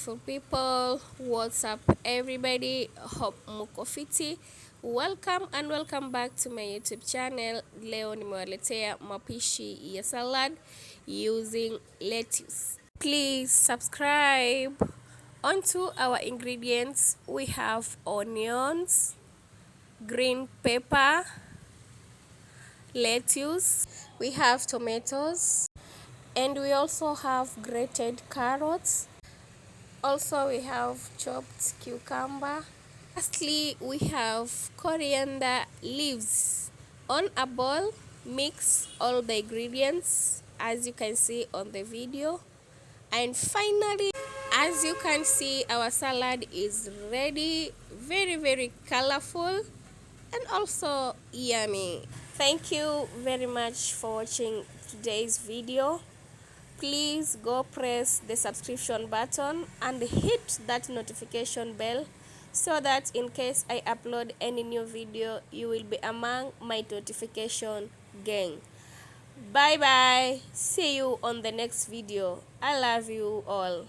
beautiful people, what's up everybody? Hope muko fiti. Welcome and welcome back to my YouTube channel. Leo nimewaletea mapishi ya salad using lettuce. Please subscribe. Onto our ingredients, we have onions, green pepper, lettuce, we have tomatoes, and we also have grated carrots. Also, we have chopped cucumber. Lastly, we have coriander leaves. On a bowl, mix all the ingredients as you can see on the video. And finally, as you can see, our salad is ready. Very colorful and also yummy. Thank you very much for watching today's video. Please go press the subscription button and hit that notification bell so that in case I upload any new video, you will be among my notification gang. Bye bye. See you on the next video. I love you all.